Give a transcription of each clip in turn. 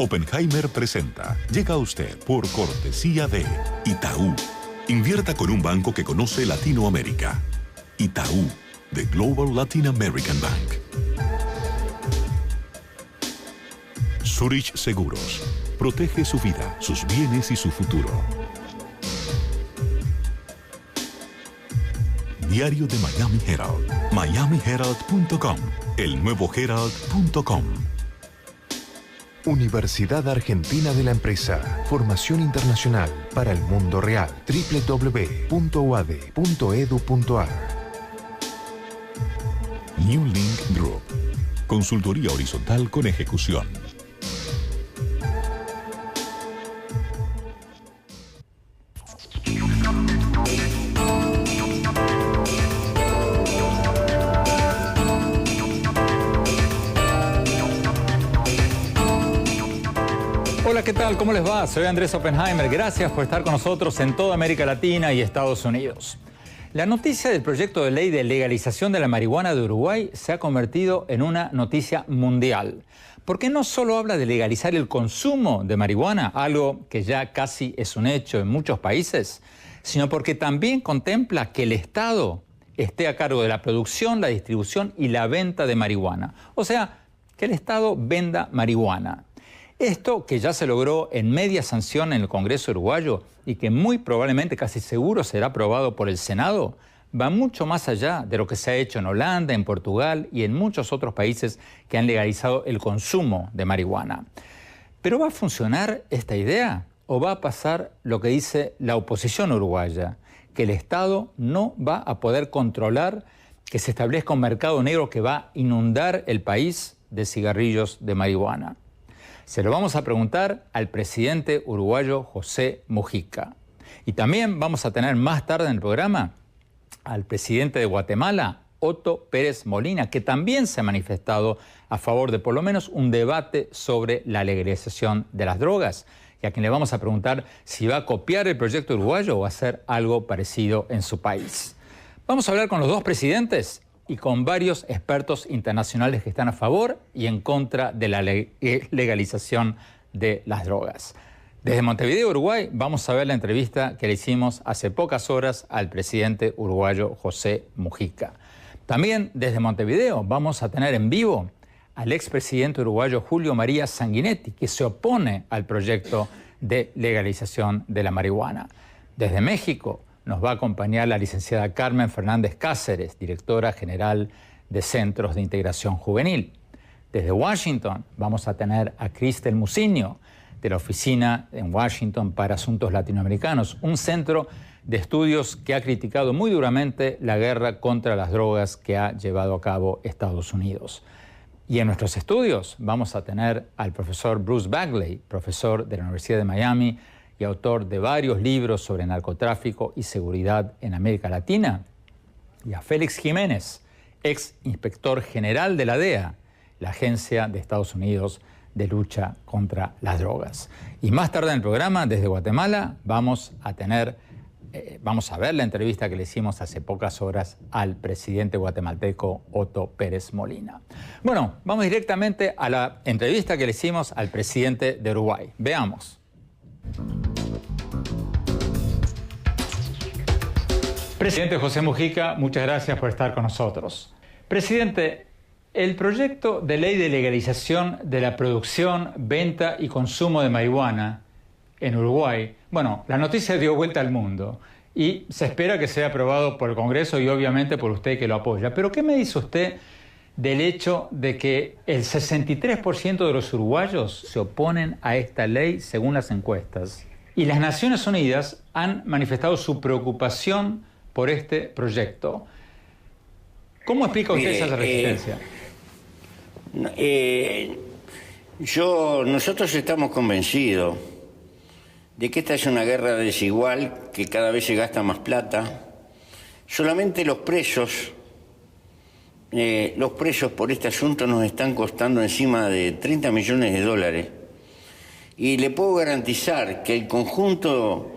Oppenheimer presenta. Llega a usted por cortesía de Itaú. Invierta con un banco que conoce Latinoamérica. Itaú, The Global Latin American Bank. Zurich Seguros. Protege su vida, sus bienes y su futuro. Diario de Miami Herald. MiamiHerald.com. El nuevo Herald.com. Universidad Argentina de la Empresa. Formación internacional para el mundo real. www.uad.edu.ar. New Link Group. Consultoría horizontal con ejecución. Hola, ¿qué tal? ¿Cómo les va? Soy Andrés Oppenheimer. Gracias por estar con nosotros en toda América Latina y Estados Unidos. La noticia del proyecto de ley de legalización de la marihuana de Uruguay se ha convertido en una noticia mundial. Porque no solo habla de legalizar el consumo de marihuana, algo que ya casi es un hecho en muchos países, sino porque también contempla que el Estado esté a cargo de la producción, la distribución y la venta de marihuana. O sea, que el Estado venda marihuana. Esto, que ya se logró en media sanción en el Congreso uruguayo y que muy probablemente, casi seguro, será aprobado por el Senado, va mucho más allá de lo que se ha hecho en Holanda, en Portugal y en muchos otros países que han legalizado el consumo de marihuana. ¿Pero va a funcionar esta idea o va a pasar lo que dice la oposición uruguaya? Que el Estado no va a poder controlar que se establezca un mercado negro que va a inundar el país de cigarrillos de marihuana. Se lo vamos a preguntar al presidente uruguayo José Mujica. Y también vamos a tener más tarde en el programa al presidente de Guatemala, Otto Pérez Molina, que también se ha manifestado a favor de por lo menos un debate sobre la legalización de las drogas, y a quien le vamos a preguntar si va a copiar el proyecto uruguayo o a hacer algo parecido en su país. Vamos a hablar con los dos presidentes y con varios expertos internacionales que están a favor y en contra de la legalización de las drogas. Desde Montevideo, Uruguay, vamos a ver la entrevista que le hicimos hace pocas horas al presidente uruguayo José Mujica. También desde Montevideo vamos a tener en vivo al expresidente uruguayo Julio María Sanguinetti, que se opone al proyecto de legalización de la marihuana. Desde México nos va a acompañar la licenciada Carmen Fernández Cáceres, directora general de Centros de Integración Juvenil. Desde Washington vamos a tener a Cristel Muciño, de la Oficina en Washington para Asuntos Latinoamericanos, un centro de estudios que ha criticado muy duramente la guerra contra las drogas que ha llevado a cabo Estados Unidos. Y en nuestros estudios vamos a tener al profesor Bruce Bagley, profesor de la Universidad de Miami, y autor de varios libros sobre narcotráfico y seguridad en América Latina, y a Félix Jiménez, ex inspector general de la DEA, la Agencia de Estados Unidos de Lucha contra las Drogas. Y más tarde en el programa, desde Guatemala, vamos a ver la entrevista que le hicimos hace pocas horas al presidente guatemalteco Otto Pérez Molina. Bueno, vamos directamente a la entrevista que le hicimos al presidente de Uruguay. Veamos. Presidente José Mujica, muchas gracias por estar con nosotros. Presidente, el proyecto de ley de legalización de la producción, venta y consumo de marihuana en Uruguay, bueno, la noticia dio vuelta al mundo y se espera que sea aprobado por el Congreso y obviamente por usted que lo apoya. Pero ¿qué me dice usted del hecho de que el 63% de los uruguayos se oponen a esta ley según las encuestas? Y las Naciones Unidas han manifestado su preocupación por este proyecto. ¿Cómo explica usted esa resistencia? Nosotros estamos convencidos de que esta es una guerra desigual, que cada vez se gasta más plata. Solamente los presos por este asunto nos están costando encima de 30 millones de dólares. Y le puedo garantizar que el conjunto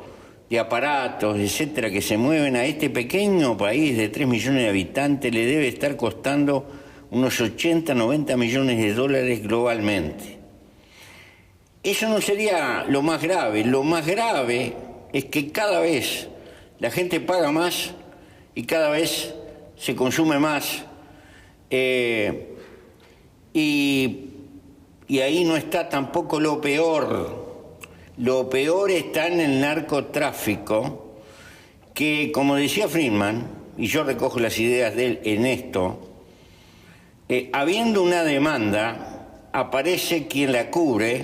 de aparatos, etcétera, que se mueven a este pequeño país de 3 millones de habitantes le debe estar costando unos 80, 90 millones de dólares globalmente. Eso no sería lo más grave. Lo más grave es que cada vez la gente paga más y cada vez se consume más. Y ahí no está tampoco lo peor. Lo peor está en el narcotráfico, que, como decía Friedman, y yo recojo las ideas de él en esto, habiendo una demanda, aparece quien la cubre,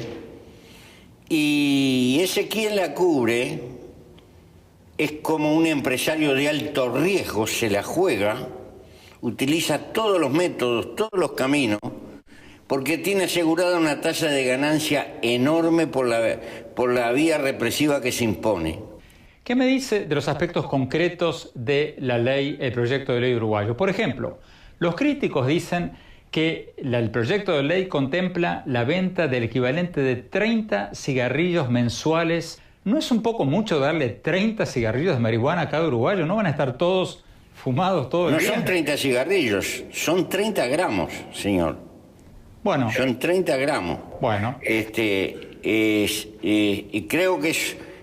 y ese quien la cubre es como un empresario de alto riesgo, se la juega, utiliza todos los métodos, todos los caminos, porque tiene asegurada una tasa de ganancia enorme por la vía represiva que se impone. ¿Qué me dice de los aspectos concretos de la ley, el proyecto de ley uruguayo? Por ejemplo, los críticos dicen que el proyecto de ley contempla la venta del equivalente de 30 cigarrillos mensuales. ¿No es un poco mucho darle 30 cigarrillos de marihuana a cada uruguayo? ¿No van a estar todos fumados todo el día? No son 30 cigarrillos, son 30 gramos, señor. Bueno. Son 30 gramos. Bueno. Y creo que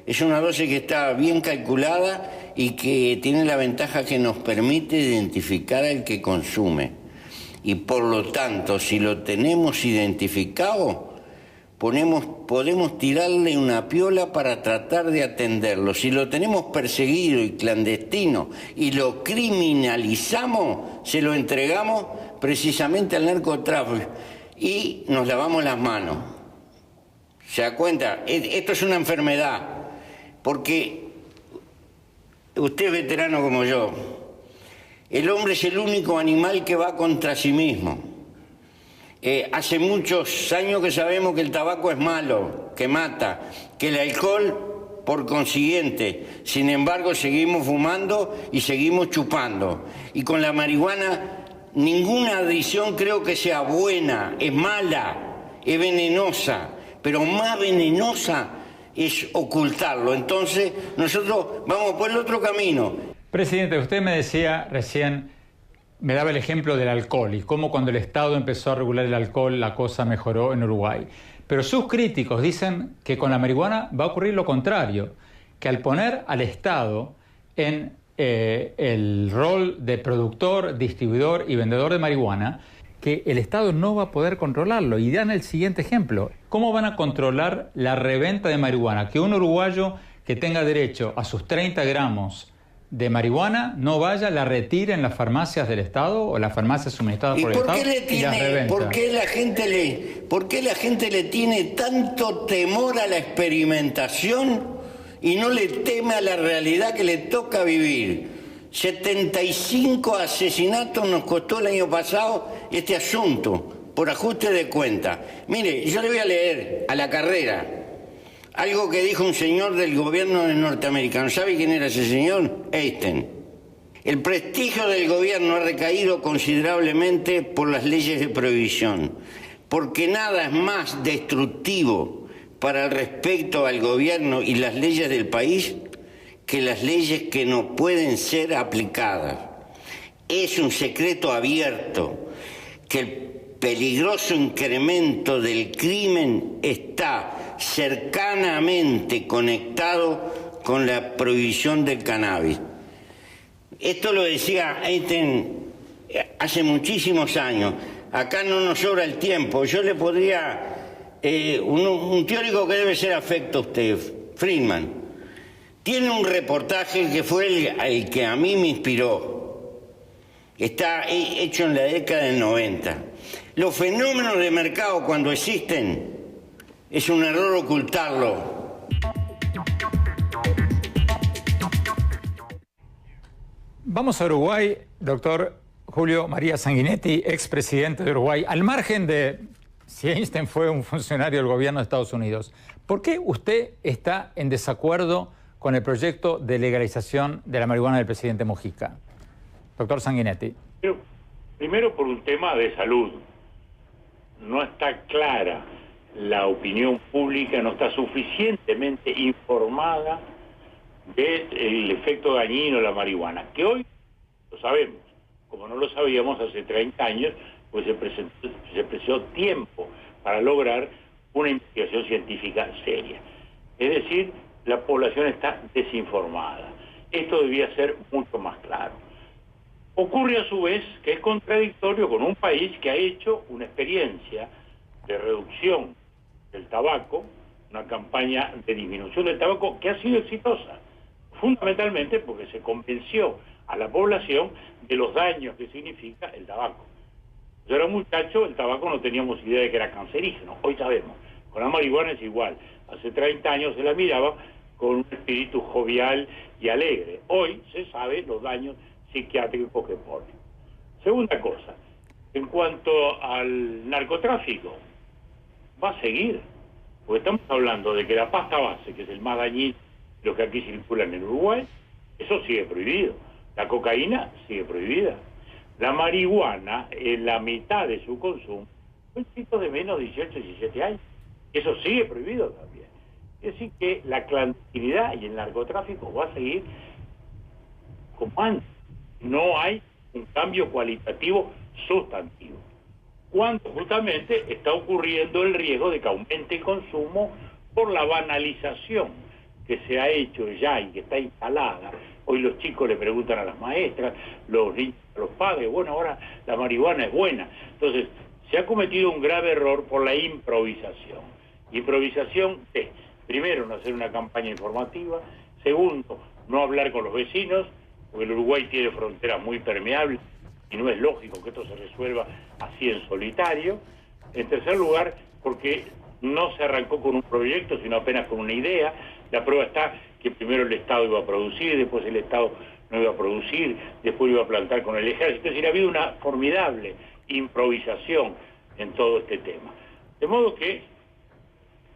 es una dosis que está bien calculada y que tiene la ventaja que nos permite identificar al que consume. Y por lo tanto, si lo tenemos identificado, podemos tirarle una piola para tratar de atenderlo. Si lo tenemos perseguido y clandestino y lo criminalizamos, se lo entregamos precisamente al narcotráfico y nos lavamos las manos. ¿Se da cuenta? Esto es una enfermedad, porque usted es veterano como yo. El hombre es el único animal que va contra sí mismo. Hace muchos años que sabemos que el tabaco es malo, que mata, que el alcohol, por consiguiente. Sin embargo, seguimos fumando y seguimos chupando. Y con la marihuana, ninguna adición creo que sea buena, es mala, es venenosa, pero más venenosa es ocultarlo. Entonces, nosotros vamos por el otro camino. Presidente, usted me decía recién, me daba el ejemplo del alcohol y cómo cuando el Estado empezó a regular el alcohol la cosa mejoró en Uruguay. Pero sus críticos dicen que con la marihuana va a ocurrir lo contrario, que al poner al Estado en el rol de productor, distribuidor y vendedor de marihuana, que el Estado no va a poder controlarlo. Y dan el siguiente ejemplo. ¿Cómo van a controlar la reventa de marihuana? Que un uruguayo que tenga derecho a sus 30 gramos de marihuana no vaya, la retire en las farmacias del Estado o las farmacias suministradas por el Estado y las reventa. ¿Por qué la gente le tiene tanto temor a la experimentación y no le teme a la realidad que le toca vivir? 75 asesinatos nos costó el año pasado este asunto, por ajuste de cuenta. Mire, yo le voy a leer a la carrera algo que dijo un señor del gobierno norteamericano. ¿Sabe quién era ese señor? Einstein. El prestigio del gobierno ha recaído considerablemente por las leyes de prohibición, porque nada es más destructivo para el respeto al gobierno y las leyes del país que las leyes que no pueden ser aplicadas. Es un secreto abierto que el peligroso incremento del crimen está cercanamente conectado con la prohibición del cannabis. Esto lo decía Einstein hace muchísimos años. Acá no nos sobra el tiempo. Yo le podría... un teórico que debe ser afecto a usted, Friedman, tiene un reportaje que fue el que a mí me inspiró. Está hecho en la década del 90. Los fenómenos de mercado, cuando existen, es un error ocultarlo. Vamos a Uruguay, doctor Julio María Sanguinetti, expresidente de Uruguay. Al margen de si Einstein fue un funcionario del gobierno de Estados Unidos, ¿por qué usted está en desacuerdo con el proyecto de legalización de la marihuana del presidente Mujica? Doctor Sanguinetti. Primero por un tema de salud. No está clara la opinión pública, no está suficientemente informada del efecto dañino de la marihuana, que hoy lo sabemos, como no lo sabíamos hace 30 años, pues se precisó tiempo para lograr una investigación científica seria. Es decir, la población está desinformada. Esto debía ser mucho más claro. Ocurre a su vez que es contradictorio con un país que ha hecho una experiencia de reducción del tabaco, una campaña de disminución del tabaco que ha sido exitosa, fundamentalmente porque se convenció a la población de los daños que significa el tabaco. Yo era muchacho, el tabaco no teníamos idea de que era cancerígeno, hoy sabemos. Con la marihuana es igual. Hace 30 años se la miraba con un espíritu jovial y alegre. Hoy se sabe los daños psiquiátricos que pone. Segunda cosa, en cuanto al narcotráfico, va a seguir. Porque estamos hablando de que la pasta base, que es el más dañino de los que aquí circulan en Uruguay, eso sigue prohibido. La cocaína sigue prohibida. La marihuana, en la mitad de su consumo, son chicos de menos de 18, 17 años. Eso sigue prohibido también. Es decir, que la clandestinidad y el narcotráfico va a seguir como antes. No hay un cambio cualitativo sustantivo. Cuando justamente está ocurriendo el riesgo de que aumente el consumo por la banalización que se ha hecho ya y que está instalada. Hoy los chicos le preguntan a las maestras, los niños a los padres, bueno, ahora la marihuana es buena. Entonces, se ha cometido un grave error por la improvisación. Improvisación es, primero, no hacer una campaña informativa, segundo, no hablar con los vecinos, porque el Uruguay tiene fronteras muy permeables y no es lógico que esto se resuelva así en solitario. En tercer lugar, porque no se arrancó con un proyecto, sino apenas con una idea. La prueba está que primero el Estado iba a producir, después el Estado no iba a producir, después iba a plantar con el ejército. Es decir, ha habido una formidable improvisación en todo este tema. De modo que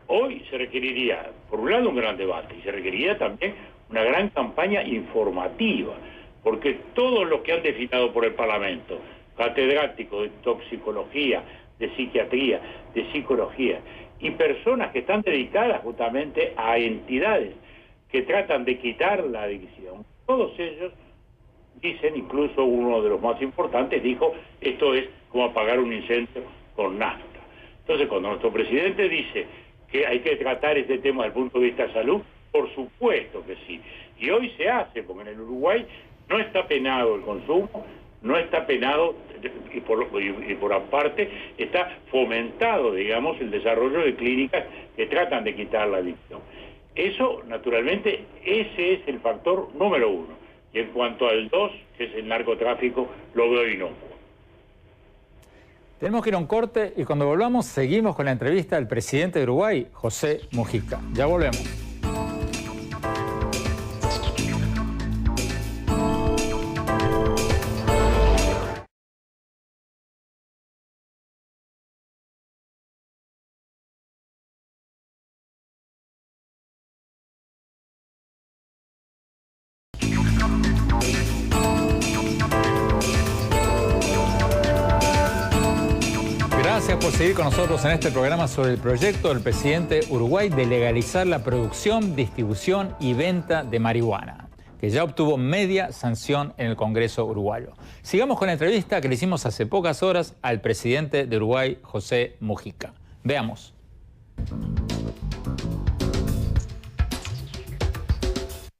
hoy se requeriría, por un lado, un gran debate, y se requeriría también una gran campaña informativa, porque todos los que han desfilado por el Parlamento, catedráticos de toxicología, de psiquiatría, de psicología, y personas que están dedicadas justamente a entidades que tratan de quitar la adicción, todos ellos dicen, incluso uno de los más importantes dijo, esto es como apagar un incendio con nafta. Entonces, cuando nuestro presidente dice que hay que tratar este tema desde el punto de vista de salud, por supuesto que sí. Y hoy se hace, porque en el Uruguay no está penado el consumo, no está penado, y por aparte está fomentado, digamos, el desarrollo de clínicas que tratan de quitar la adicción. Eso, naturalmente, ese es el factor número uno. Y en cuanto al dos, que es el narcotráfico, lo veo inocuo. Tenemos que ir a un corte y cuando volvamos seguimos con la entrevista del presidente de Uruguay, José Mujica. Ya volvemos. Gracias por seguir con nosotros en este programa sobre el proyecto del presidente Uruguay de legalizar la producción, distribución y venta de marihuana, que ya obtuvo media sanción en el Congreso uruguayo. Sigamos con la entrevista que le hicimos hace pocas horas al presidente de Uruguay, José Mujica. Veamos.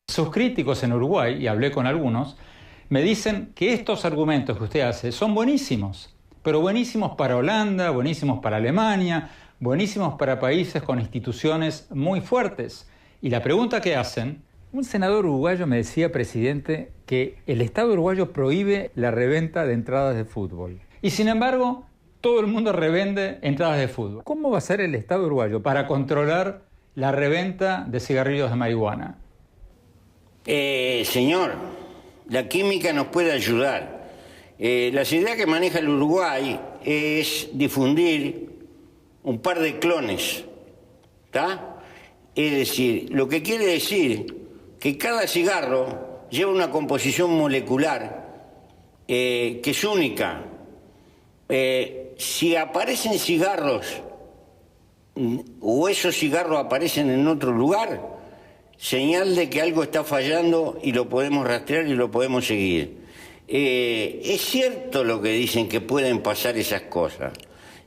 Sus críticos en Uruguay, y hablé con algunos, me dicen que estos argumentos que usted hace son buenísimos, pero buenísimos para Holanda, buenísimos para Alemania, buenísimos para países con instituciones muy fuertes. Y la pregunta que hacen, un senador uruguayo me decía, presidente, que el Estado uruguayo prohíbe la reventa de entradas de fútbol. Y sin embargo, todo el mundo revende entradas de fútbol. ¿Cómo va a ser el Estado uruguayo para controlar la reventa de cigarrillos de marihuana? Señor, la química nos puede ayudar. Las ideas que maneja el Uruguay es difundir un par de clones, ¿está? Es decir, lo que quiere decir que cada cigarro lleva una composición molecular que es única. Si aparecen cigarros o esos cigarros aparecen en otro lugar, señal de que algo está fallando y lo podemos rastrear y lo podemos seguir. Es cierto lo que dicen que pueden pasar esas cosas,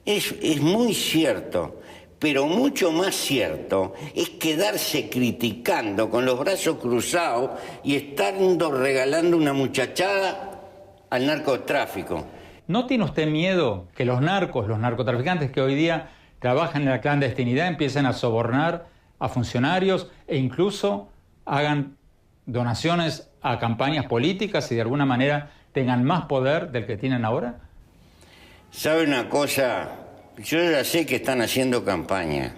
es muy cierto, Pero mucho más cierto es quedarse criticando con los brazos cruzados y estando regalando una muchachada al narcotráfico. ¿No tiene usted miedo que los narcotraficantes que hoy día trabajan en la clandestinidad empiecen a sobornar a funcionarios e incluso hagan donaciones a campañas políticas y de alguna manera tengan más poder del que tienen ahora? ¿Sabe una cosa? Yo ya sé que están haciendo campaña.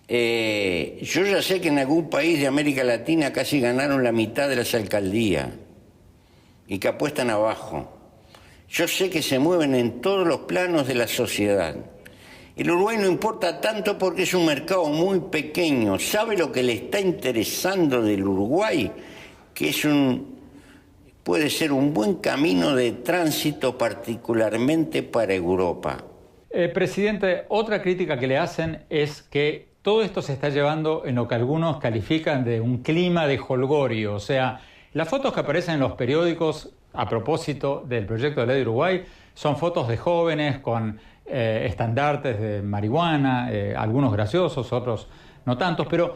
Yo ya sé que en algún país de América Latina casi ganaron la mitad de las alcaldías y que apuestan abajo. Yo sé que se mueven en todos los planos de la sociedad. El Uruguay no importa tanto porque es un mercado muy pequeño. ¿Sabe lo que le está interesando del Uruguay? Que puede ser un buen camino de tránsito, particularmente para Europa. Presidente, otra crítica que le hacen es que todo esto se está llevando en lo que algunos califican de un clima de jolgorio. O sea, las fotos que aparecen en los periódicos a propósito del proyecto de ley de Uruguay son fotos de jóvenes con estandartes de marihuana, algunos graciosos, otros no tantos, pero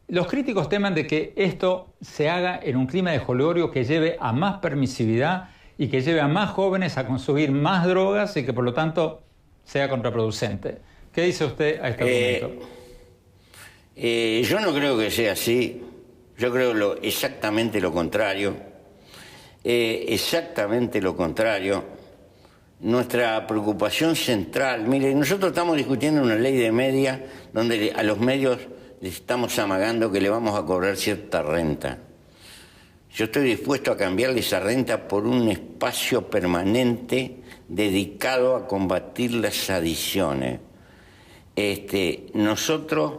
los críticos temen de que esto se haga en un clima de jolgorio que lleve a más permisividad y que lleve a más jóvenes a consumir más drogas y que por lo tanto sea contraproducente. ¿Qué dice usted a este argumento? Yo no creo que sea así. Yo creo exactamente lo contrario. Exactamente lo contrario. Nuestra preocupación central, mire, nosotros estamos discutiendo una ley de media donde a los medios les estamos amagando que le vamos a cobrar cierta renta. Yo estoy dispuesto a cambiarle esa renta por un espacio permanente dedicado a combatir las adicciones. Nosotros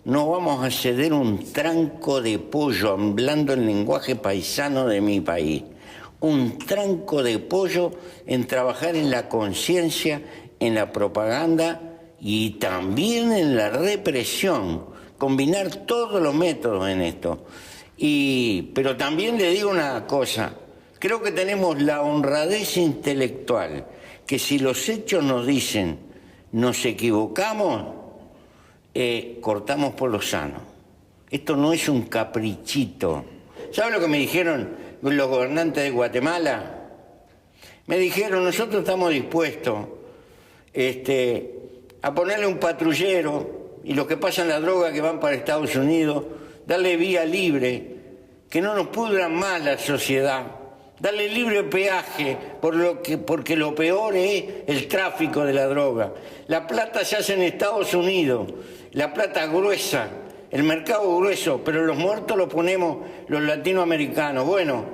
no vamos a ceder un tranco de pollo, hablando el lenguaje paisano de mi país. Un tranco de pollo en trabajar en la conciencia, en la propaganda y también en la represión. Combinar todos los métodos en esto. Pero también le digo una cosa, creo que tenemos la honradez intelectual, que si los hechos nos dicen nos equivocamos, cortamos por lo sano. Esto no es un caprichito. ¿Sabe lo que me dijeron los gobernantes de Guatemala? Me dijeron, nosotros estamos dispuestos a ponerle un patrullero y los que pasan la droga que van para Estados Unidos, darle vía libre, que no nos pudran más la sociedad, darle libre peaje, porque lo peor es el tráfico de la droga. La plata se hace en Estados Unidos, la plata gruesa, el mercado grueso, pero los muertos los ponemos los latinoamericanos. Bueno,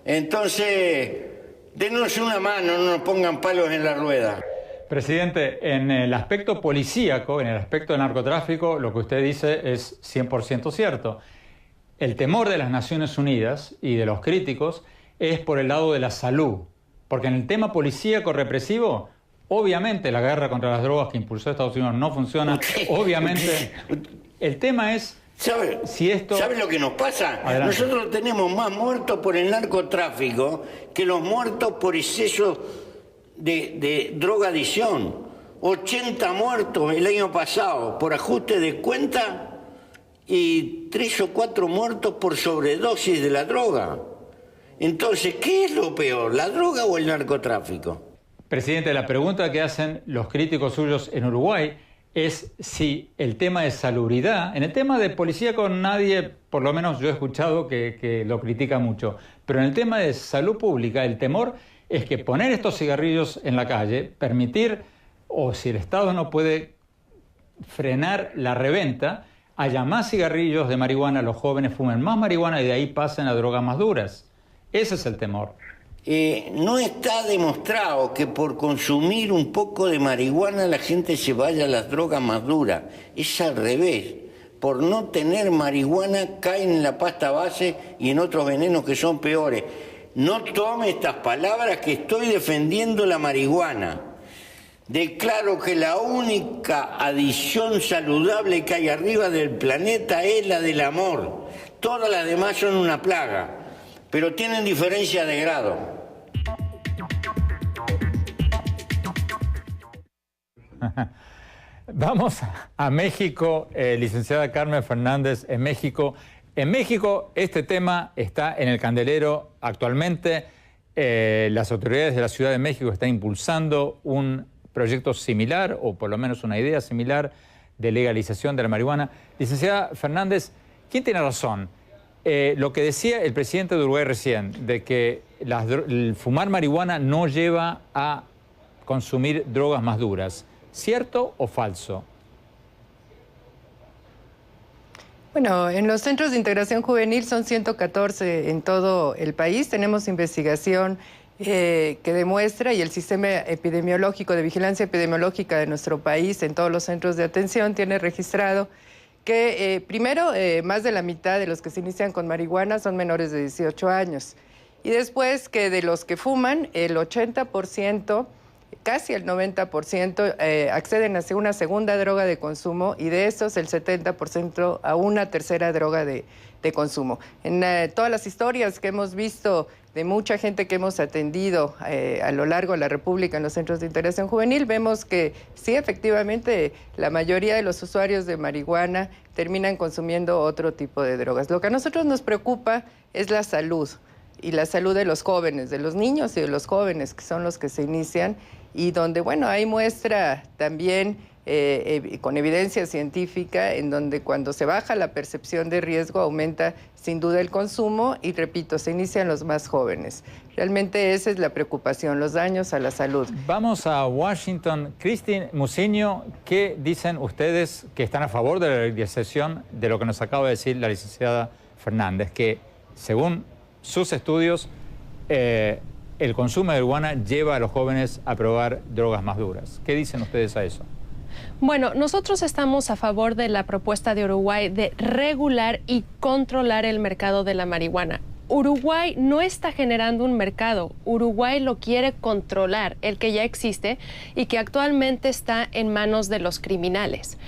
entonces, denos una mano, no nos pongan palos en la rueda. Presidente, en el aspecto policíaco, en el aspecto del narcotráfico, lo que usted dice es 100% cierto. El temor de las Naciones Unidas y de los críticos es por el lado de la salud. Porque en el tema policíaco represivo, obviamente la guerra contra las drogas que impulsó Estados Unidos no funciona. Obviamente, el tema es si esto... ¿Sabe lo que nos pasa? Adelante. Nosotros tenemos más muertos por el narcotráfico que los muertos por exceso de drogadicción. 80 muertos el año pasado por ajuste de cuenta y 3 o 4 muertos por sobredosis de la droga. Entonces, ¿qué es lo peor, la droga o el narcotráfico? Presidente, la pregunta que hacen los críticos suyos en Uruguay es si el tema de salubridad, en el tema de policía con nadie, por lo menos yo he escuchado que lo critica mucho, pero en el tema de salud pública el temor es que poner estos cigarrillos en la calle, permitir, o si el Estado no puede frenar la reventa, haya más cigarrillos de marihuana, los jóvenes fumen más marihuana y de ahí pasen a drogas más duras. Ese es el temor. No está demostrado que por consumir un poco de marihuana la gente se vaya a las drogas más duras. Es al revés. Por no tener marihuana caen en la pasta base y en otros venenos que son peores. No tome estas palabras que estoy defendiendo la marihuana. Declaro que la única adición saludable que hay arriba del planeta es la del amor. Todas las demás son una plaga, pero tienen diferencia de grado. Vamos a México, licenciada Carmen Fernández, en México. En México este tema está en el candelero actualmente. Las autoridades de la Ciudad de México están impulsando un proyecto similar, o por lo menos una idea similar, de legalización de la marihuana. Licenciada Fernández, ¿quién tiene razón? Lo que decía el presidente de Uruguay recién, de que el fumar marihuana no lleva a consumir drogas más duras. ¿Cierto o falso? Bueno, en los centros de integración juvenil son 114 en todo el país. Tenemos investigación que demuestra, y el sistema epidemiológico de vigilancia epidemiológica de nuestro país en todos los centros de atención tiene registrado que primero más de la mitad de los que se inician con marihuana son menores de 18 años. Y después que de los que fuman, el 80%, casi el 90% acceden hacia una segunda droga de consumo, y de esos el 70% a una tercera droga de consumo. En todas las historias que hemos visto de mucha gente que hemos atendido a lo largo de la República en los centros de integración juvenil, vemos que sí, efectivamente, la mayoría de los usuarios de marihuana terminan consumiendo otro tipo de drogas. Lo que a nosotros nos preocupa es la salud, y la salud de los jóvenes, de los niños y de los jóvenes, que son los que se inician, y donde, bueno, hay muestra también con evidencia científica, en donde cuando se baja la percepción de riesgo aumenta sin duda el consumo, y repito, se inician los más jóvenes. Realmente esa es la preocupación, los daños a la salud. Vamos a Washington. Cristin Muciño, ¿qué dicen ustedes que están a favor de la legalización de lo que nos acaba de decir la licenciada Fernández, que según sus estudios, el consumo de marihuana lleva a los jóvenes a probar drogas más duras? ¿Qué dicen ustedes a eso? Bueno, nosotros estamos a favor de la propuesta de Uruguay de regular y controlar el mercado de la marihuana. Uruguay no está generando un mercado, Uruguay lo quiere controlar, el que ya existe y que actualmente está en manos de los criminales.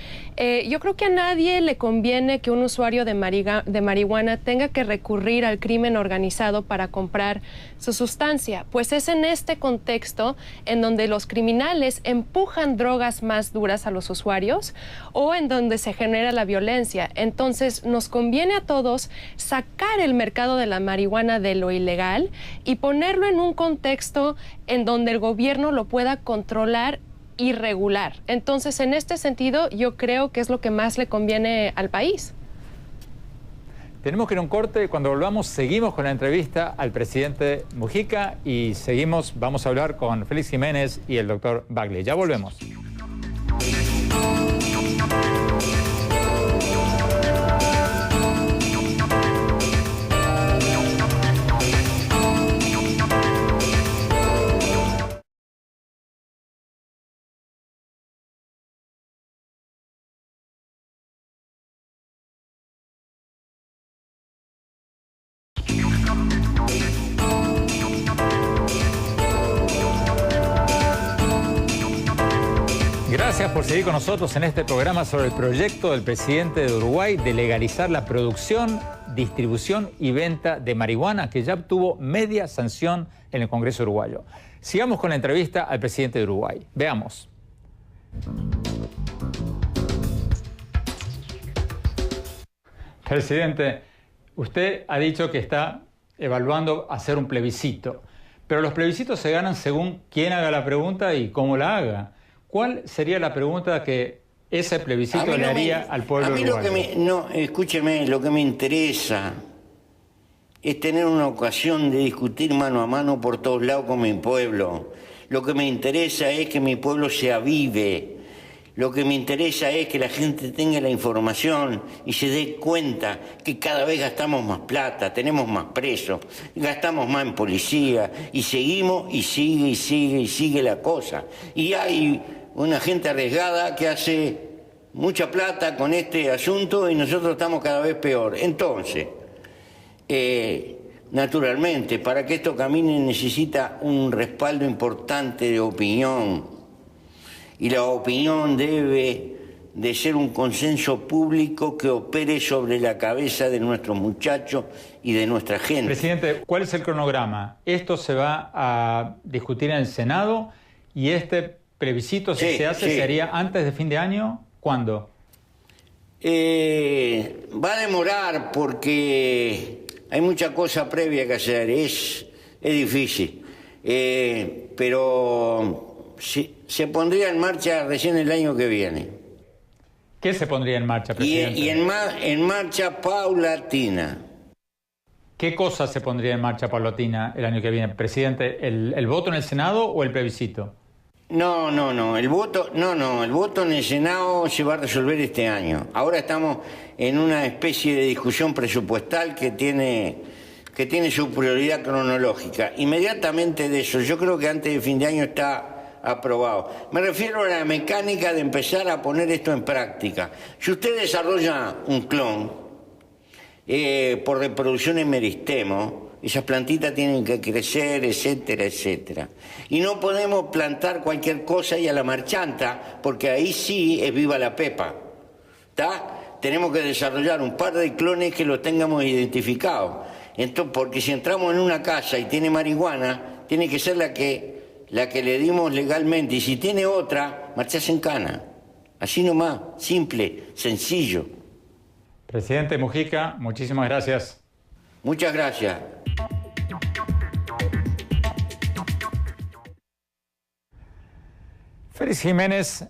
Yo creo que a nadie le conviene que un usuario de marihuana tenga que recurrir al crimen organizado para comprar su sustancia, pues es en este contexto en donde los criminales empujan drogas más duras a los usuarios o en donde se genera la violencia. Entonces nos conviene a todos sacar el mercado de la marihuana de lo ilegal y ponerlo en un contexto en donde el gobierno lo pueda controlar y regular. Entonces, en este sentido, yo creo que es lo que más le conviene al país. Tenemos que ir a un corte. Cuando volvamos, seguimos con la entrevista al presidente Mujica y vamos a hablar con Félix Jiménez y el doctor Bagley. Ya volvemos. Gracias por seguir con nosotros en este programa sobre el proyecto del presidente de Uruguay de legalizar la producción, distribución y venta de marihuana, que ya obtuvo media sanción en el Congreso uruguayo. Sigamos con la entrevista al presidente de Uruguay. Veamos. Presidente, usted ha dicho que está evaluando hacer un plebiscito, pero los plebiscitos se ganan según quién haga la pregunta y cómo la haga. ¿Cuál sería la pregunta que ese plebiscito le haría al pueblo uruguayo? Escúcheme, lo que me interesa es tener una ocasión de discutir mano a mano por todos lados con mi pueblo. Lo que me interesa es que mi pueblo se avive. Lo que me interesa es que la gente tenga la información y se dé cuenta que cada vez gastamos más plata, tenemos más presos, gastamos más en policía y seguimos y sigue la cosa. Y hay una gente arriesgada que hace mucha plata con este asunto y nosotros estamos cada vez peor. Entonces, naturalmente, para que esto camine necesita un respaldo importante de opinión. Y la opinión debe de ser un consenso público que opere sobre la cabeza de nuestros muchachos y de nuestra gente. Presidente, ¿cuál es el cronograma? Esto se va a discutir en el Senado y este plebiscito, si se hace, sería antes de fin de año. ¿Cuándo? Va a demorar porque hay mucha cosa previa que hacer, es difícil, pero se pondría en marcha recién el año que viene. ¿Qué se pondría en marcha, presidente? Y en marcha paulatina. ¿Qué cosa se pondría en marcha paulatina el año que viene, presidente? ¿El voto en el Senado o el plebiscito? No, el voto en el Senado se va a resolver este año. Ahora estamos en una especie de discusión presupuestal que tiene su prioridad cronológica. Inmediatamente de eso, yo creo que antes de fin de año está aprobado. Me refiero a la mecánica de empezar a poner esto en práctica. Si usted desarrolla un clon por reproducción en meristemo, esas plantitas tienen que crecer, etcétera, etcétera. Y no podemos plantar cualquier cosa y a la marchanta, porque ahí sí es viva la pepa. ¿Está? Tenemos que desarrollar un par de clones que los tengamos identificados. Entonces, porque si entramos en una casa y tiene marihuana, tiene que ser la que le dimos legalmente. Y si tiene otra, marchás en cana. Así nomás, simple, sencillo. Presidente Mujica, muchísimas gracias. Muchas gracias. Félix Jiménez,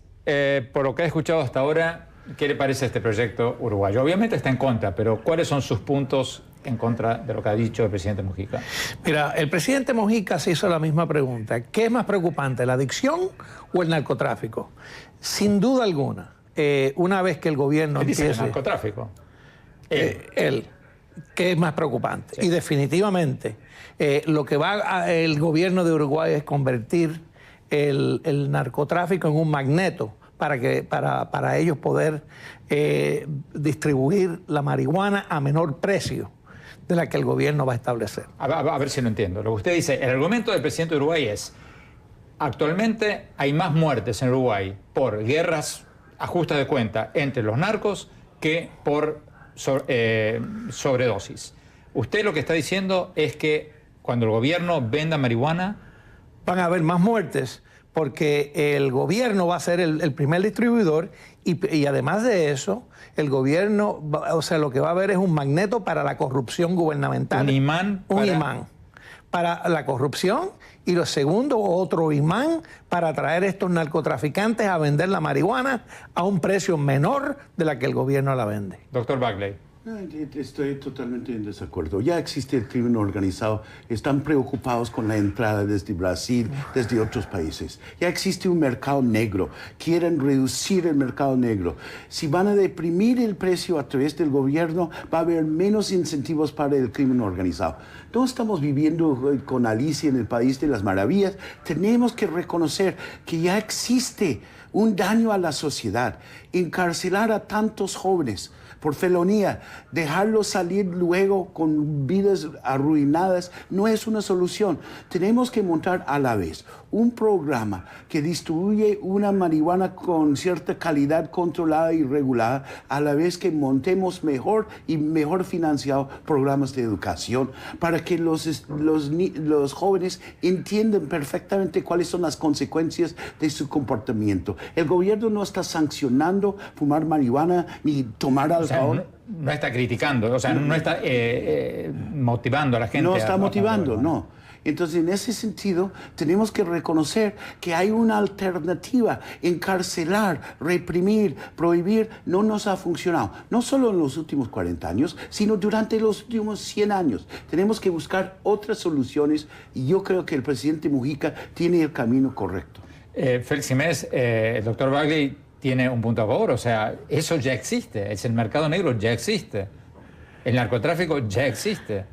por lo que ha escuchado hasta ahora, ¿qué le parece este proyecto uruguayo? Obviamente está en contra, pero ¿cuáles son sus puntos en contra de lo que ha dicho el presidente Mujica? Mira, el presidente Mujica se hizo la misma pregunta. ¿Qué es más preocupante, la adicción o el narcotráfico? Sin duda alguna, una vez que el gobierno ¿Qué dice empiece... el narcotráfico? ¿Qué es más preocupante? Sí. Y definitivamente, lo que va el gobierno de Uruguay es convertir el narcotráfico en un magneto para ellos poder distribuir la marihuana a menor precio de la que el gobierno va a establecer. A ver si lo entiendo. Lo que usted dice, el argumento del presidente de Uruguay es: actualmente hay más muertes en Uruguay por guerras, ajustes de cuenta entre los narcos, que por sobredosis. Usted lo que está diciendo es que cuando el gobierno venda marihuana... Van a haber más muertes porque el gobierno va a ser el primer distribuidor y además de eso, el gobierno, o sea, lo que va a haber es un magneto para la corrupción gubernamental. Un imán. Un imán para la corrupción, y lo segundo, otro imán para traer estos narcotraficantes a vender la marihuana a un precio menor de la que el gobierno la vende. Doctor Bagley. Estoy totalmente en desacuerdo. Ya existe el crimen organizado. Están preocupados con la entrada desde Brasil, desde otros países. Ya existe un mercado negro. Quieren reducir el mercado negro. Si van a deprimir el precio a través del gobierno, va a haber menos incentivos para el crimen organizado. No estamos viviendo con Alicia en el País de las Maravillas. Tenemos que reconocer que ya existe un daño a la sociedad. Encarcelar a tantos jóvenes por felonía, dejarlos salir luego con vidas arruinadas, no es una solución. Tenemos que montar a la vez un programa que distribuye una marihuana con cierta calidad controlada y regulada, a la vez que montemos mejor y mejor financiados programas de educación para que los jóvenes entiendan perfectamente cuáles son las consecuencias de su comportamiento. El gobierno no está sancionando fumar marihuana ni tomar alcohol. O sea, no está criticando, o sea, no está motivando a la gente. No está motivando, no. Entonces, en ese sentido, tenemos que reconocer que hay una alternativa. Encarcelar, reprimir, prohibir, no nos ha funcionado. No solo en los últimos 40 años, sino durante los últimos 100 años. Tenemos que buscar otras soluciones y yo creo que el presidente Mujica tiene el camino correcto. Félix Jiménez, el doctor Bagley tiene un punto a favor, o sea, eso ya existe, el mercado negro ya existe, el narcotráfico ya existe.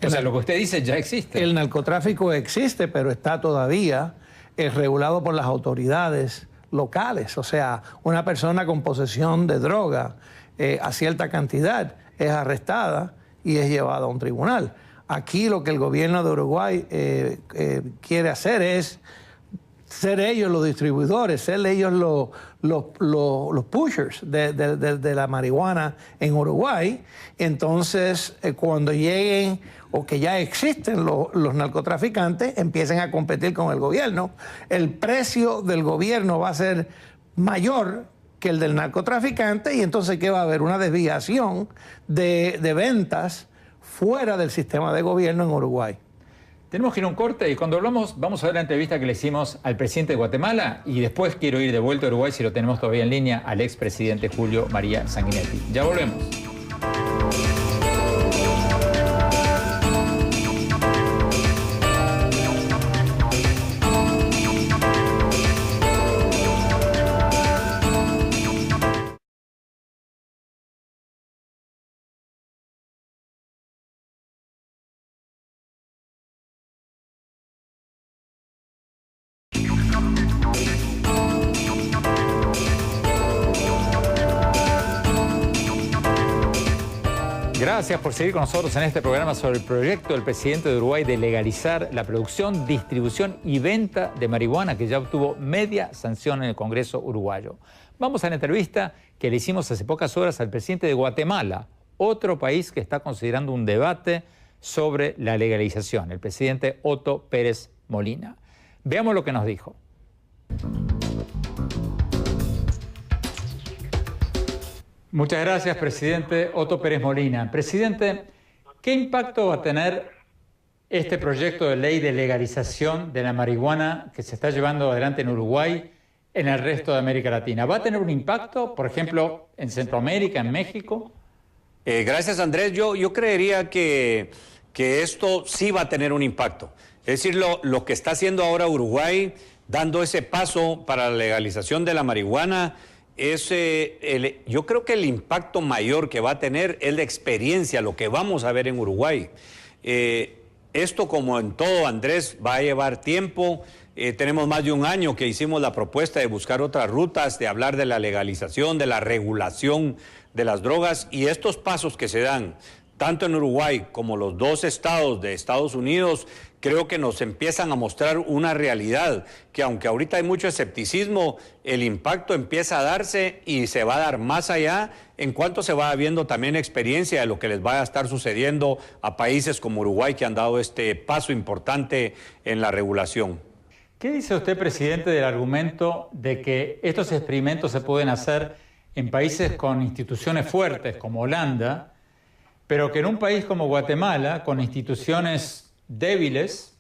O sea, lo que usted dice ya existe. El narcotráfico existe, pero está todavía regulado por las autoridades locales. O sea, una persona con posesión de droga a cierta cantidad es arrestada y es llevada a un tribunal. Aquí lo que el gobierno de Uruguay quiere hacer es ser ellos los distribuidores, ser ellos los pushers de la marihuana en Uruguay. Entonces, cuando lleguen o que ya existen los narcotraficantes, empiecen a competir con el gobierno. El precio del gobierno va a ser mayor que el del narcotraficante y entonces ¿qué va a haber? Una desviación de ventas fuera del sistema de gobierno en Uruguay. Tenemos que ir a un corte y cuando hablamos vamos a ver la entrevista que le hicimos al presidente de Guatemala y después quiero ir de vuelta a Uruguay, si lo tenemos todavía en línea, al expresidente Julio María Sanguinetti. Ya volvemos. Gracias por seguir con nosotros en este programa sobre el proyecto del presidente de Uruguay de legalizar la producción, distribución y venta de marihuana que ya obtuvo media sanción en el Congreso uruguayo. Vamos a la entrevista que le hicimos hace pocas horas al presidente de Guatemala, otro país que está considerando un debate sobre la legalización, el presidente Otto Pérez Molina. Veamos lo que nos dijo. Muchas gracias, presidente Otto Pérez Molina. Presidente, ¿qué impacto va a tener este proyecto de ley de legalización de la marihuana que se está llevando adelante en Uruguay en el resto de América Latina? ¿Va a tener un impacto, por ejemplo, en Centroamérica, en México? Gracias, Andrés. Yo creería que esto sí va a tener un impacto. Es decir, lo que está haciendo ahora Uruguay, dando ese paso para la legalización de la marihuana, yo creo que el impacto mayor que va a tener es la experiencia, lo que vamos a ver en Uruguay. Esto, como en todo, Andrés, va a llevar tiempo. Tenemos más de un año que hicimos la propuesta de buscar otras rutas, de hablar de la legalización, de la regulación de las drogas, y estos pasos que se dan, tanto en Uruguay como los dos estados de Estados Unidos, creo que nos empiezan a mostrar una realidad que, aunque ahorita hay mucho escepticismo, el impacto empieza a darse y se va a dar más allá en cuanto se va viendo también experiencia de lo que les va a estar sucediendo a países como Uruguay, que han dado este paso importante en la regulación. ¿Qué dice usted, presidente, del argumento de que estos experimentos se pueden hacer en países con instituciones fuertes como Holanda, pero que en un país como Guatemala, con instituciones débiles,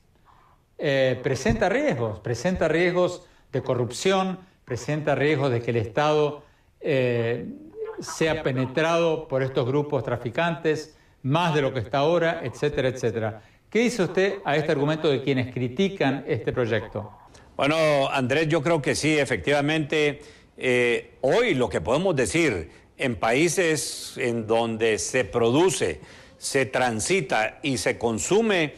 presenta riesgos de corrupción, presenta riesgos de que el Estado sea penetrado por estos grupos traficantes, más de lo que está ahora, etcétera, etcétera? ¿Qué dice usted a este argumento de quienes critican este proyecto? Bueno, Andrés, yo creo que sí, efectivamente. Hoy lo que podemos decir, en países en donde se produce, se transita y se consume,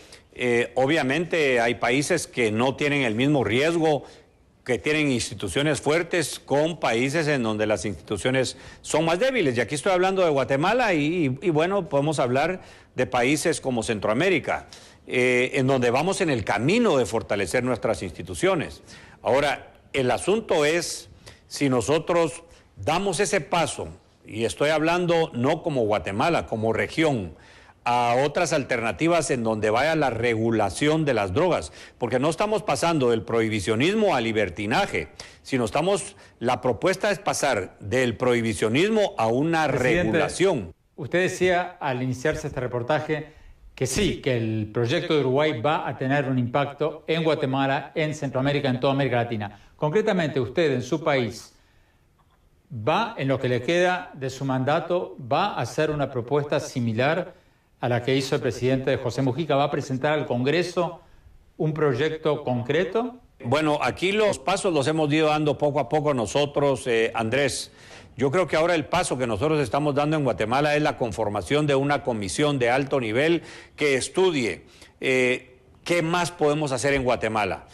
obviamente hay países que no tienen el mismo riesgo, que tienen instituciones fuertes, con países en donde las instituciones son más débiles. Y aquí estoy hablando de Guatemala y bueno, podemos hablar de países como Centroamérica, en donde vamos en el camino de fortalecer nuestras instituciones. Ahora, el asunto es si nosotros damos ese paso, y estoy hablando no como Guatemala, como región, a otras alternativas en donde vaya la regulación de las drogas, porque no estamos pasando del prohibicionismo al libertinaje, sino la propuesta es pasar del prohibicionismo a una regulación. Usted decía al iniciarse este reportaje que sí, que el proyecto de Uruguay va a tener un impacto en Guatemala, en Centroamérica, en toda América Latina. Concretamente, usted en su país, ¿va, en lo que le queda de su mandato, va a hacer una propuesta similar a la que hizo el presidente José Mujica? ¿Va a presentar al Congreso un proyecto concreto? Bueno, aquí los pasos los hemos ido dando poco a poco nosotros, Andrés. Yo creo que ahora el paso que nosotros estamos dando en Guatemala es la conformación de una comisión de alto nivel que estudie qué más podemos hacer en Guatemala.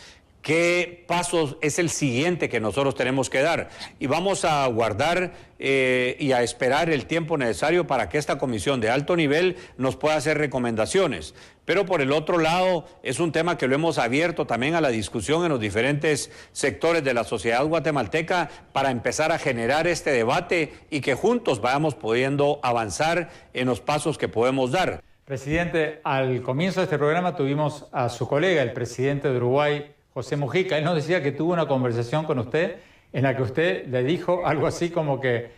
¿Qué pasos es el siguiente que nosotros tenemos que dar? Y vamos a guardar y a esperar el tiempo necesario para que esta comisión de alto nivel nos pueda hacer recomendaciones. Pero por el otro lado, es un tema que lo hemos abierto también a la discusión en los diferentes sectores de la sociedad guatemalteca para empezar a generar este debate y que juntos vayamos pudiendo avanzar en los pasos que podemos dar. Presidente, al comienzo de este programa tuvimos a su colega, el presidente de Uruguay, José Mujica. Él nos decía que tuvo una conversación con usted en la que usted le dijo algo así como que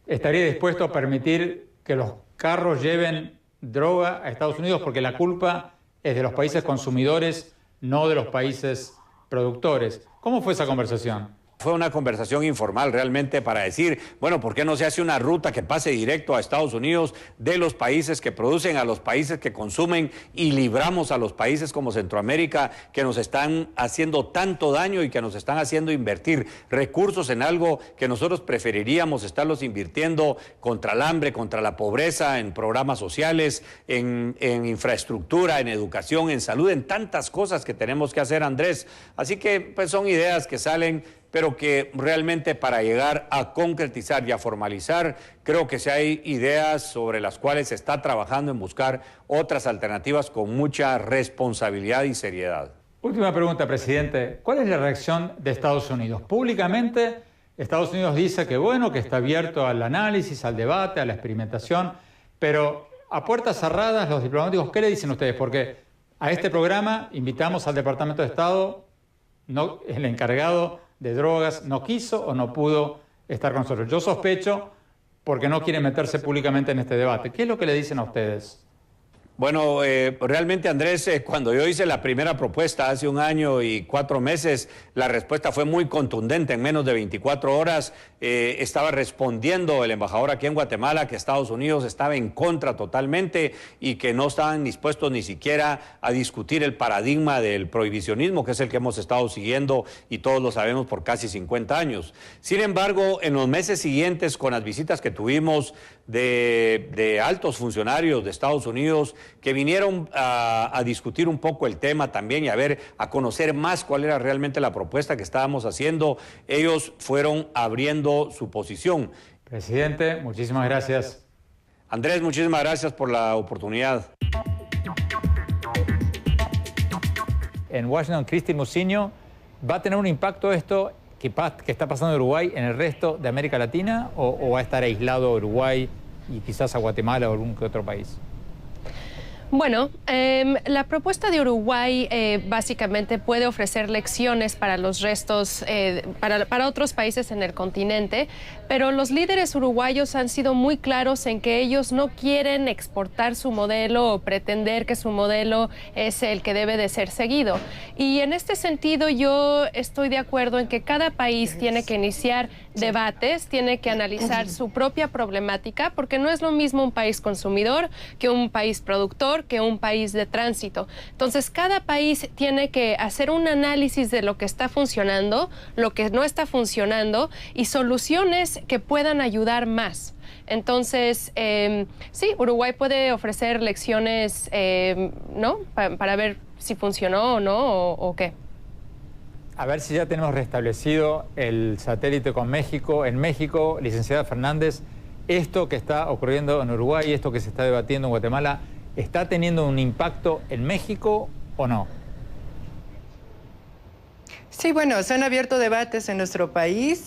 estaría dispuesto a permitir que los carros lleven droga a Estados Unidos porque la culpa es de los países consumidores, no de los países productores. ¿Cómo fue esa conversación? Fue una conversación informal realmente para decir, bueno, ¿por qué no se hace una ruta que pase directo a Estados Unidos de los países que producen a los países que consumen y libramos a los países como Centroamérica que nos están haciendo tanto daño y que nos están haciendo invertir recursos en algo que nosotros preferiríamos estarlos invirtiendo contra el hambre, contra la pobreza, en programas sociales, en infraestructura, en educación, en salud, en tantas cosas que tenemos que hacer, Andrés? Así que pues son ideas que salen, pero que realmente para llegar a concretizar y a formalizar, creo que sí hay ideas sobre las cuales se está trabajando en buscar otras alternativas con mucha responsabilidad y seriedad. Última pregunta, presidente. ¿Cuál es la reacción de Estados Unidos? Públicamente, Estados Unidos dice que bueno, que está abierto al análisis, al debate, a la experimentación, pero a puertas cerradas, los diplomáticos, ¿qué le dicen ustedes? Porque a este programa invitamos al Departamento de Estado, no, el encargado de drogas no quiso o no pudo estar con nosotros. Yo sospecho porque no quiere meterse públicamente en este debate. ¿Qué es lo que le dicen a ustedes? Bueno, realmente, Andrés, cuando yo hice la primera propuesta hace 1 año y 4 meses, la respuesta fue muy contundente. En menos de 24 horas estaba respondiendo el embajador aquí en Guatemala que Estados Unidos estaba en contra totalmente y que no estaban dispuestos ni siquiera a discutir el paradigma del prohibicionismo, que es el que hemos estado siguiendo y todos lo sabemos por casi 50 años. Sin embargo, en los meses siguientes, con las visitas que tuvimos de altos funcionarios de Estados Unidos, que vinieron a discutir un poco el tema también y a conocer más cuál era realmente la propuesta que estábamos haciendo, ellos fueron abriendo su posición. Presidente, muchísimas gracias. Andrés, muchísimas gracias por la oportunidad. En Washington, Cristi Muciño, ¿va a tener un impacto esto que está pasando en Uruguay en el resto de América Latina o va a estar aislado a Uruguay y quizás a Guatemala o algún que otro país? Bueno, la propuesta de Uruguay básicamente puede ofrecer lecciones para los restos, para otros países en el continente, pero los líderes uruguayos han sido muy claros en que ellos no quieren exportar su modelo o pretender que su modelo es el que debe de ser seguido. Y en este sentido yo estoy de acuerdo en que cada país tiene que iniciar debates, tiene que analizar su propia problemática, porque no es lo mismo un país consumidor que un país productor, que un país de tránsito. Entonces, cada país tiene que hacer un análisis de lo que está funcionando, lo que no está funcionando y soluciones que puedan ayudar más. Entonces, sí, Uruguay puede ofrecer lecciones, ¿no? Para ver si funcionó o no, o qué. A ver si ya tenemos restablecido el satélite con México. En México, licenciada Fernández, esto que está ocurriendo en Uruguay, esto que se está debatiendo en Guatemala, ¿está teniendo un impacto en México o no? Sí, bueno, se han abierto debates en nuestro país,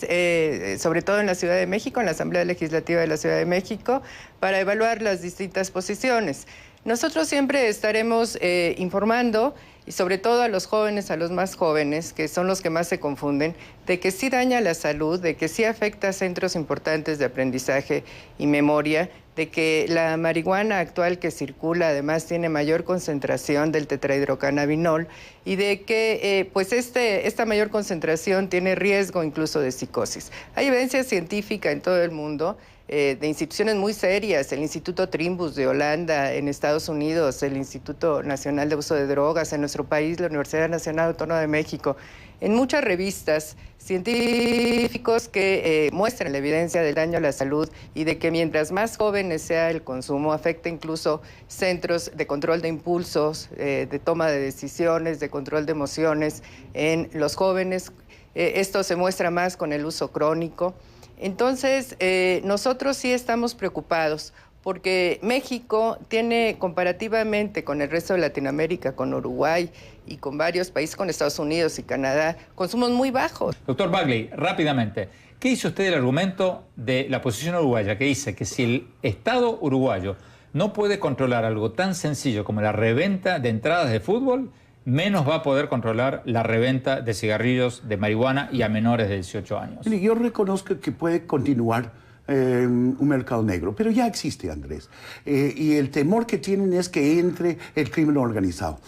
sobre todo en la Ciudad de México, en la Asamblea Legislativa de la Ciudad de México, para evaluar las distintas posiciones. Nosotros siempre estaremos informando, y sobre todo a los jóvenes, a los más jóvenes, que son los que más se confunden, de que sí daña la salud, de que sí afecta a centros importantes de aprendizaje y memoria, de que la marihuana actual que circula además tiene mayor concentración del tetrahidrocannabinol y de que pues esta mayor concentración tiene riesgo incluso de psicosis. Hay evidencia científica en todo el mundo de instituciones muy serias, el Instituto Trimbus de Holanda en Estados Unidos, el Instituto Nacional de Uso de Drogas en nuestro país, la Universidad Nacional Autónoma de México, en muchas revistas científicos que muestran la evidencia del daño a la salud y de que mientras más jóvenes sea el consumo, afecta incluso centros de control de impulsos, de toma de decisiones, de control de emociones en los jóvenes. Esto se muestra más con el uso crónico. Entonces, nosotros sí estamos preocupados porque México tiene comparativamente con el resto de Latinoamérica, con Uruguay y con varios países, con Estados Unidos y Canadá, consumos muy bajos. Doctor Bagley, rápidamente, ¿qué hizo usted del argumento de la posición uruguaya que dice que si el Estado uruguayo no puede controlar algo tan sencillo como la reventa de entradas de fútbol, menos va a poder controlar la reventa de cigarrillos de marihuana y a menores de 18 años? Yo reconozco que puede continuar un mercado negro, pero ya existe, Andrés. Y el temor que tienen es que entre el crimen organizado.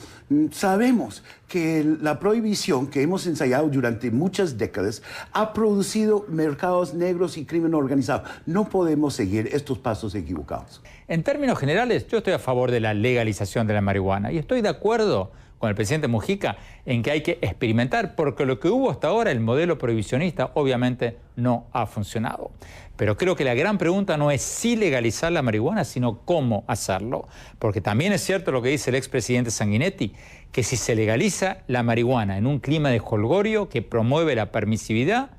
Sabemos que la prohibición que hemos ensayado durante muchas décadas ha producido mercados negros y crimen organizado. No podemos seguir estos pasos equivocados. En términos generales, yo estoy a favor de la legalización de la marihuana y estoy de acuerdo con el presidente Mujica en que hay que experimentar, porque lo que hubo hasta ahora, el modelo prohibicionista, obviamente no ha funcionado. Pero creo que la gran pregunta no es si legalizar la marihuana, sino cómo hacerlo. Porque también es cierto lo que dice el expresidente Sanguinetti, que si se legaliza la marihuana en un clima de jolgorio que promueve la permisividad,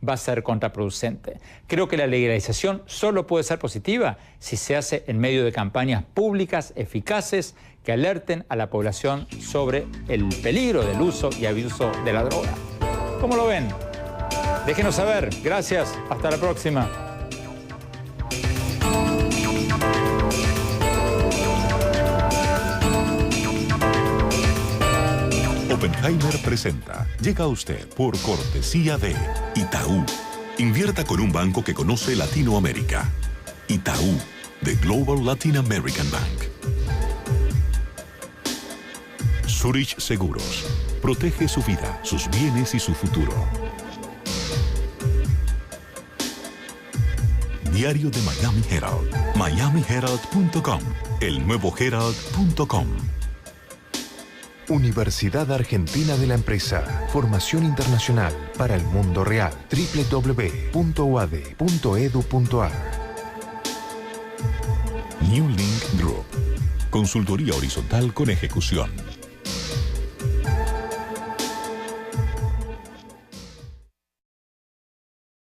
va a ser contraproducente. Creo que la legalización solo puede ser positiva si se hace en medio de campañas públicas eficaces que alerten a la población sobre el peligro del uso y abuso de la droga. ¿Cómo lo ven? Déjenos saber. Gracias. Hasta la próxima. Oppenheimer presenta. Llega a usted por cortesía de Itaú. Invierta con un banco que conoce Latinoamérica. Itaú, de Global Latin American Bank. Zurich Seguros. Protege su vida, sus bienes y su futuro. Diario de Miami Herald. MiamiHerald.com. El nuevo Herald.com. Universidad Argentina de la Empresa. Formación internacional para el mundo real. www.uad.edu.ar. New Link Group. Consultoría horizontal con ejecución.